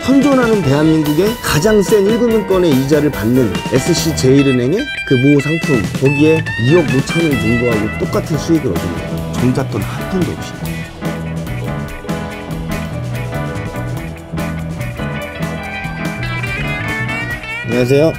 현존하는 대한민국의 가장 센 1금융권의 이자를 받는 SC제일은행의 그 모 상품, 거기에 2억 5천을 준 거하고 똑같은 수익을 얻습니다. 종잣돈 한 푼도 없이. 안녕하세요.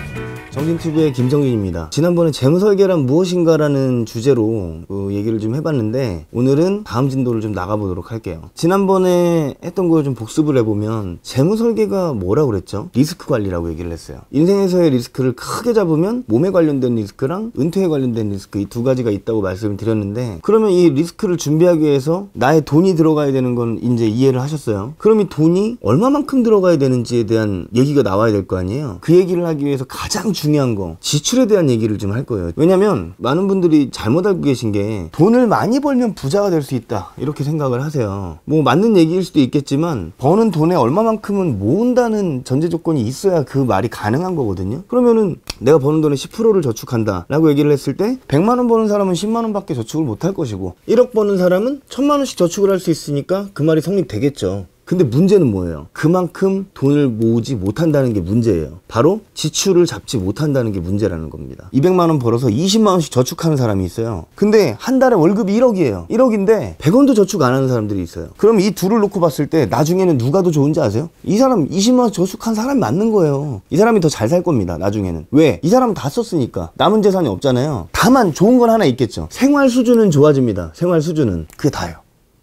정진TV의 김정진입니다. 지난번에 재무설계란 무엇인가라는 주제로 얘기를 좀 해봤는데, 오늘은 다음 진도를 좀 나가보도록 할게요. 지난번에 했던 걸 좀 복습을 해보면 재무설계가 뭐라고 그랬죠? 리스크 관리라고 얘기를 했어요. 인생에서의 리스크를 크게 잡으면 몸에 관련된 리스크랑 은퇴에 관련된 리스크, 이 두 가지가 있다고 말씀을 드렸는데, 그러면 이 리스크를 준비하기 위해서 나의 돈이 들어가야 되는 건 이제 이해를 하셨어요. 그럼 이 돈이 얼마만큼 들어가야 되는지에 대한 얘기가 나와야 될 거 아니에요. 그 얘기를 하기 위해서 가장 중요한 거, 지출에 대한 얘기를 좀 할 거예요. 왜냐면 많은 분들이 잘못 알고 계신 게, 돈을 많이 벌면 부자가 될 수 있다 이렇게 생각을 하세요. 뭐 맞는 얘기일 수도 있겠지만, 버는 돈의 얼마만큼은 모은다는 전제 조건이 있어야 그 말이 가능한 거거든요. 그러면은 내가 버는 돈의 10%를 저축한다 라고 얘기를 했을 때, 100만 원 버는 사람은 10만 원 밖에 저축을 못 할 것이고, 1억 버는 사람은 1000만 원씩 저축을 할 수 있으니까 그 말이 성립되겠죠. 근데 문제는 뭐예요? 그만큼 돈을 모으지 못한다는 게 문제예요. 바로 지출을 잡지 못한다는 게 문제라는 겁니다. 200만 원 벌어서 20만 원씩 저축하는 사람이 있어요. 근데 한 달에 월급이 1억이에요. 1억인데 100원도 저축 안 하는 사람들이 있어요. 그럼 이 둘을 놓고 봤을 때 나중에는 누가 더 좋은지 아세요? 이 사람 20만 원 저축한 사람이 맞는 거예요. 이 사람이 더 잘 살 겁니다. 나중에는. 왜? 이 사람은 다 썼으니까. 남은 재산이 없잖아요. 다만 좋은 건 하나 있겠죠. 생활 수준은 좋아집니다. 생활 수준은. 그게 다예요.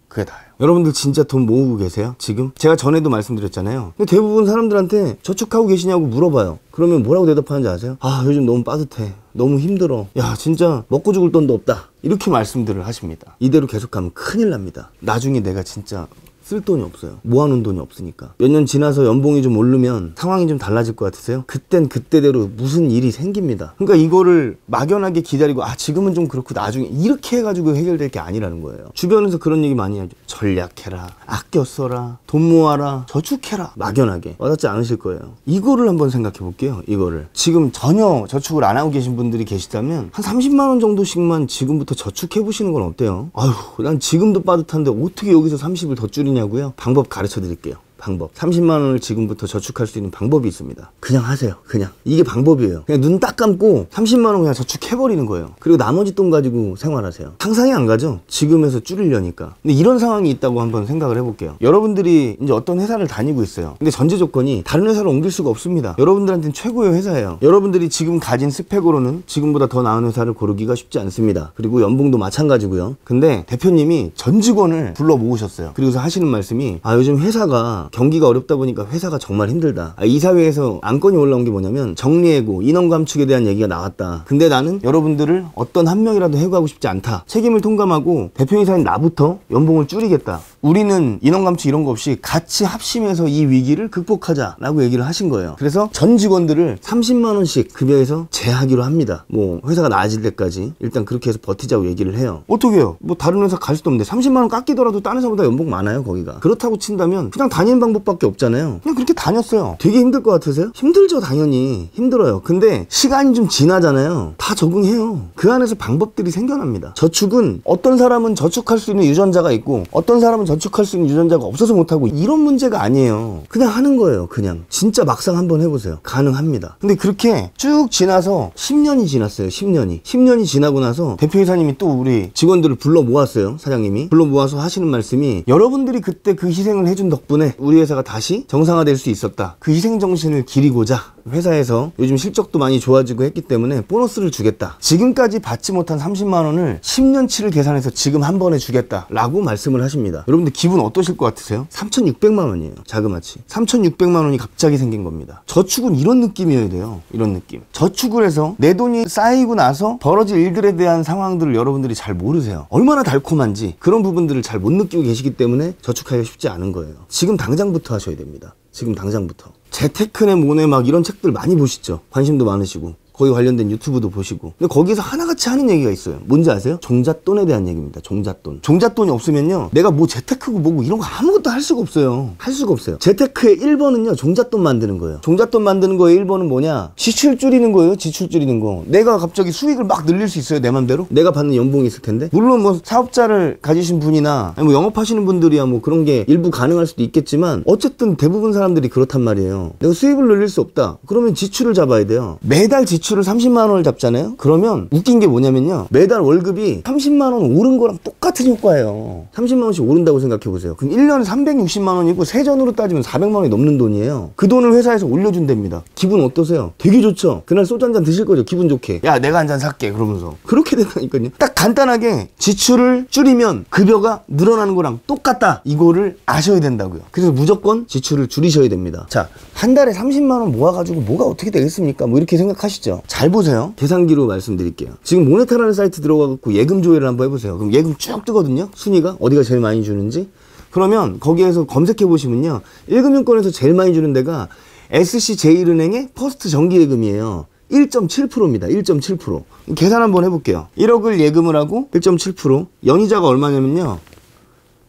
그게 다예요. 여러분들 진짜 돈 모으고 계세요? 지금? 제가 전에도 말씀드렸잖아요. 근데 대부분 사람들한테 저축하고 계시냐고 물어봐요. 그러면 뭐라고 대답하는지 아세요? 아, 요즘 너무 빠듯해. 너무 힘들어. 야, 진짜 먹고 죽을 돈도 없다. 이렇게 말씀들을 하십니다. 이대로 계속하면 큰일 납니다. 나중에 내가 진짜 쓸 돈이 없어요. 모아놓은 돈이 없으니까. 몇 년 지나서 연봉이 좀 오르면 상황이 좀 달라질 것 같으세요? 그땐 그때대로 무슨 일이 생깁니다. 그러니까 이거를 막연하게 기다리고, 아, 지금은 좀 그렇고 나중에, 이렇게 해가지고 해결될 게 아니라는 거예요. 주변에서 그런 얘기 많이 하죠. 전략해라, 아껴 써라, 돈 모아라, 저축해라. 막연하게 와닿지 않으실 거예요. 이거를 한번 생각해 볼게요. 이거를 지금 전혀 저축을 안 하고 계신 분들이 계시다면, 한 30만 원 정도씩만 지금부터 저축해 보시는 건 어때요? 아휴, 난 지금도 빠듯한데 어떻게 여기서 30을 더 줄이냐고요? 방법 가르쳐 드릴게요. 방법. 30만 원을 지금부터 저축할 수 있는 방법이 있습니다. 그냥 하세요. 그냥. 이게 방법이에요. 그냥 눈 딱 감고 30만 원 그냥 저축해버리는 거예요. 그리고 나머지 돈 가지고 생활하세요. 상상이 안 가죠? 지금에서 줄이려니까. 근데 이런 상황이 있다고 한번 생각을 해볼게요. 여러분들이 이제 어떤 회사를 다니고 있어요. 근데 전제 조건이 다른 회사로 옮길 수가 없습니다. 여러분들한테는 최고의 회사예요. 여러분들이 지금 가진 스펙으로는 지금보다 더 나은 회사를 고르기가 쉽지 않습니다. 그리고 연봉도 마찬가지고요. 근데 대표님이 전 직원을 불러 모으셨어요. 그리고서 하시는 말씀이, 아, 요즘 회사가 경기가 어렵다 보니까 회사가 정말 힘들다. 이사회에서 안건이 올라온 게 뭐냐면, 정리해고, 인원 감축에 대한 얘기가 나왔다. 근데 나는 여러분들을 어떤 한 명이라도 해고하고 싶지 않다. 책임을 통감하고 대표이사인 나부터 연봉을 줄이겠다. 우리는 인원 감축 이런 거 없이 같이 합심해서 이 위기를 극복하자 라고 얘기를 하신 거예요. 그래서 전 직원들을 30만 원씩 급여에서 제하기로 합니다. 뭐 회사가 나아질 때까지 일단 그렇게 해서 버티자고 얘기를 해요. 어떻게 해요? 뭐 다른 회사 갈 수도 없는데 30만 원 깎이더라도 다른 회사보다 연봉 많아요. 거기가. 그렇다고 친다면 그냥 다니는 방법밖에 없잖아요. 그냥 그렇게 다녔어요. 되게 힘들 것 같으세요? 힘들죠. 당연히 힘들어요. 근데 시간이 좀 지나잖아요. 다 적응해요. 그 안에서 방법들이 생겨납니다. 저축은 어떤 사람은 저축할 수 있는 유전자가 있고, 어떤 사람은 저축할 수 있는 유전자가 없어서 못하고, 이런 문제가 아니에요. 그냥 하는 거예요. 그냥 진짜 막상 한번 해보세요. 가능합니다. 근데 그렇게 쭉 지나서 10년이 지났어요. 10년이 지나고 나서 대표이사님이 또 우리 직원들을 불러 모았어요. 사장님이 불러 모아서 하시는 말씀이, 여러분들이 그때 그 희생을 해준 덕분에 우리 회사가 다시 정상화될 수 있었다. 그 희생 정신을 기리고자 회사에서 요즘 실적도 많이 좋아지고 했기 때문에 보너스를 주겠다. 지금까지 받지 못한 30만 원을 10년치를 계산해서 지금 한 번에 주겠다 라고 말씀을 하십니다. 여러분들 기분 어떠실 것 같으세요? 3,600만 원이에요. 자그마치 3,600만 원이 갑자기 생긴 겁니다. 저축은 이런 느낌이어야 돼요. 이런 느낌. 저축을 해서 내 돈이 쌓이고 나서 벌어질 일들에 대한 상황들을 여러분들이 잘 모르세요. 얼마나 달콤한지 그런 부분들을 잘 못 느끼고 계시기 때문에 저축하기가 쉽지 않은 거예요. 지금 당장부터 하셔야 됩니다. 지금 당장부터. 재테크네 뭐네 막 이런 책들 많이 보시죠. 관심도 많으시고. 거기 관련된 유튜브도 보시고. 근데 거기서 하나같이 하는 얘기가 있어요. 뭔지 아세요? 종잣돈에 대한 얘기입니다. 종잣돈. 종잣돈이 없으면요, 내가 뭐 재테크고 뭐고 이런 거 아무것도 할 수가 없어요. 할 수가 없어요. 재테크의 1번은요 종잣돈 만드는 거예요. 종잣돈 만드는 거의 1번은 뭐냐, 지출 줄이는 거예요. 지출 줄이는 거. 내가 갑자기 수익을 막 늘릴 수 있어요, 내 맘대로? 내가 받는 연봉이 있을 텐데. 물론 뭐 사업자를 가지신 분이나 뭐 영업하시는 분들이야 뭐 그런 게 일부 가능할 수도 있겠지만, 어쨌든 대부분 사람들이 그렇단 말이에요. 내가 수입을 늘릴 수 없다 그러면 지출을 잡아야 돼요. 매달 지출을 30만 원을 잡잖아요. 그러면 웃긴 게 뭐냐면요, 매달 월급이 30만 원 오른 거랑 똑같은 효과예요. 30만 원씩 오른다고 생각해 보세요. 그럼 1년에 360만 원이고 세전으로 따지면 400만 원이 넘는 돈이에요. 그 돈을 회사에서 올려준답니다. 기분 어떠세요? 되게 좋죠. 그날 소주 한잔 드실 거죠, 기분 좋게. 야, 내가 한 잔 살게 그러면서. 그렇게 된다니까요. 딱 간단하게 지출을 줄이면 급여가 늘어나는 거랑 똑같다, 이거를 아셔야 된다고요. 그래서 무조건 지출을 줄이셔야 됩니다. 자, 한 달에 30만 원 모아가지고 뭐가 어떻게 되겠습니까? 뭐 이렇게 생각하시죠. 잘 보세요. 계산기로 말씀드릴게요. 지금 모네타라는 사이트 들어가갖고 예금 조회를 한번 해보세요. 그럼 예금 쭉 뜨거든요. 순위가 어디가 제일 많이 주는지. 그러면 거기에서 검색해 보시면요, 1금융권에서 제일 많이 주는 데가 SC제일은행의 퍼스트 정기예금이에요. 1.7%입니다. 1.7%. 계산 한번 해볼게요. 1억을 예금을 하고 1.7%. 연이자가 얼마냐면요,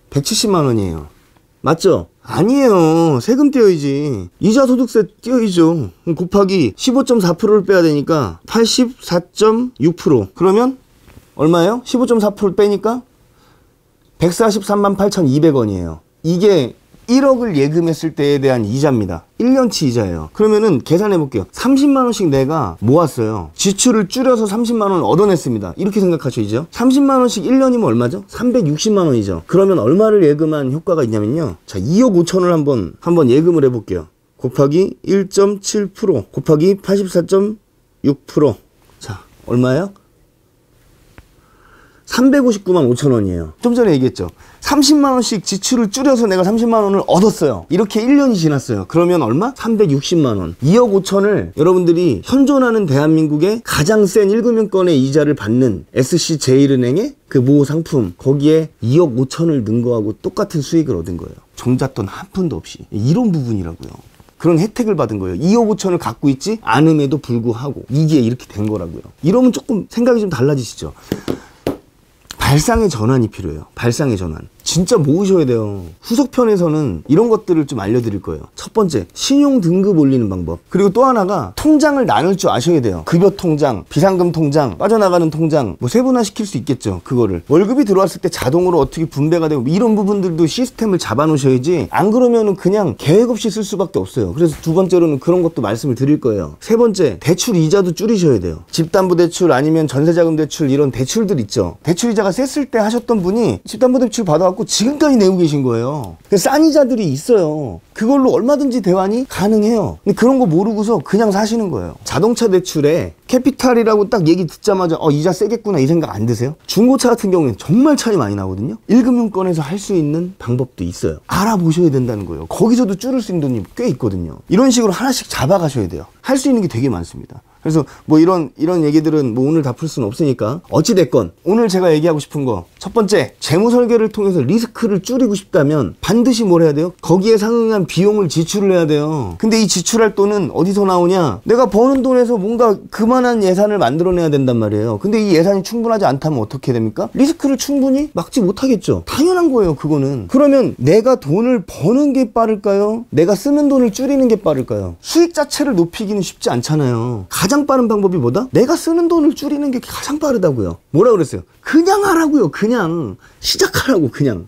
170만 원이에요. 맞죠? 아니에요. 세금 떼어야지. 이자 소득세 떼어야죠. 곱하기 15.4%를 빼야 되니까 84.6%. 그러면 얼마예요? 15.4%를 빼니까 143만 8,200원이에요. 이게 1억을 예금했을 때에 대한 이자입니다. 1년치 이자예요. 그러면은 계산해 볼게요. 30만 원씩 내가 모았어요. 지출을 줄여서 30만 원을 얻어냈습니다. 이렇게 생각하셔야죠. 30만 원씩 1년이면 얼마죠? 360만 원이죠. 그러면 얼마를 예금한 효과가 있냐면요, 자, 2억 5천을 한번 예금을 해볼게요. 곱하기 1.7% 곱하기 84.6%. 자, 얼마예요? 359만 5천 원이에요. 좀 전에 얘기했죠. 30만 원씩 지출을 줄여서 내가 30만 원을 얻었어요. 이렇게 1년이 지났어요. 그러면 얼마? 360만 원. 2억 5천을 여러분들이 현존하는 대한민국의 가장 센 1금융권의 이자를 받는 SC제일은행의 그 모 상품, 거기에 2억 5천을 넣은 거하고 똑같은 수익을 얻은 거예요. 종잣돈 한 푼도 없이. 이런 부분이라고요. 그런 혜택을 받은 거예요. 2억 5천을 갖고 있지 않음에도 불구하고 이게 이렇게 된 거라고요. 이러면 조금 생각이 좀 달라지시죠. 발상의 전환이 필요해요. 발상의 전환. 진짜 모으셔야 돼요. 후속편에서는 이런 것들을 좀 알려드릴 거예요. 첫 번째, 신용 등급 올리는 방법. 그리고 또 하나가 통장을 나눌 줄 아셔야 돼요. 급여 통장, 비상금 통장, 빠져나가는 통장, 뭐 세분화 시킬 수 있겠죠. 그거를 월급이 들어왔을 때 자동으로 어떻게 분배가 되고 이런 부분들도 시스템을 잡아 놓으셔야지, 안 그러면은 그냥 계획 없이 쓸 수밖에 없어요. 그래서 두 번째로는 그런 것도 말씀을 드릴 거예요. 세 번째, 대출 이자도 줄이셔야 돼요. 집담보대출 아니면 전세자금 대출, 이런 대출들 있죠. 대출 이자가 셌을 때 하셨던 분이 집담보대출 받아갖고 지금까지 내고 계신 거예요. 싼 이자들이 있어요. 그걸로 얼마든지 대환이 가능해요. 근데 그런 거 모르고서 그냥 사시는 거예요. 자동차 대출에 캐피탈이라고 딱 얘기 듣자마자 이자 세겠구나 이 생각 안 드세요? 중고차 같은 경우에는 정말 차이 많이 나거든요. 1금융권에서 할 수 있는 방법도 있어요. 알아보셔야 된다는 거예요. 거기서도 줄일 수 있는 돈이 꽤 있거든요. 이런 식으로 하나씩 잡아가셔야 돼요. 할 수 있는 게 되게 많습니다. 그래서 뭐 이런 얘기들은 뭐 오늘 다 풀 수는 없으니까, 어찌됐건 오늘 제가 얘기하고 싶은 거, 첫 번째, 재무 설계를 통해서 리스크를 줄이고 싶다면 반드시 뭘 해야 돼요? 거기에 상응한 비용을 지출을 해야 돼요. 근데 이 지출할 돈은 어디서 나오냐? 내가 버는 돈에서 뭔가 그만한 예산을 만들어내야 된단 말이에요. 근데 이 예산이 충분하지 않다면 어떻게 됩니까? 리스크를 충분히 막지 못하겠죠. 당연한 거예요, 그거는. 그러면 내가 돈을 버는 게 빠를까요? 내가 쓰는 돈을 줄이는 게 빠를까요? 수익 자체를 높이기는 쉽지 않잖아요. 가장 빠른 방법이 뭐다? 내가 쓰는 돈을 줄이는 게 가장 빠르다고요. 뭐라 그랬어요? 그냥 하라고요. 그냥 시작하라고. 그냥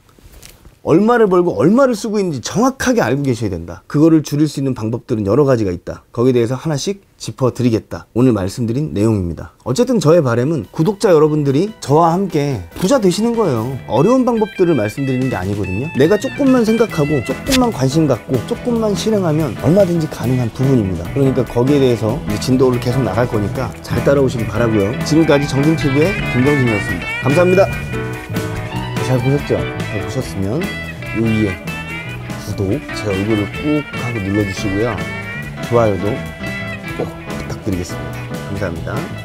얼마를 벌고 얼마를 쓰고 있는지 정확하게 알고 계셔야 된다. 그거를 줄일 수 있는 방법들은 여러 가지가 있다. 거기에 대해서 하나씩 짚어드리겠다. 오늘 말씀드린 내용입니다. 어쨌든 저의 바람은 구독자 여러분들이 저와 함께 부자 되시는 거예요. 어려운 방법들을 말씀드리는 게 아니거든요. 내가 조금만 생각하고 조금만 관심 갖고 조금만 실행하면 얼마든지 가능한 부분입니다. 그러니까 거기에 대해서 이제 진도를 계속 나갈 거니까 잘 따라오시길 바라고요. 지금까지 정진TV의 김정진이었습니다. 감사합니다. 잘 보셨죠? 잘 보셨으면 요 위에 구독, 제 얼굴을 꾹 하고 눌러주시고요. 좋아요도 꼭 부탁드리겠습니다. 감사합니다.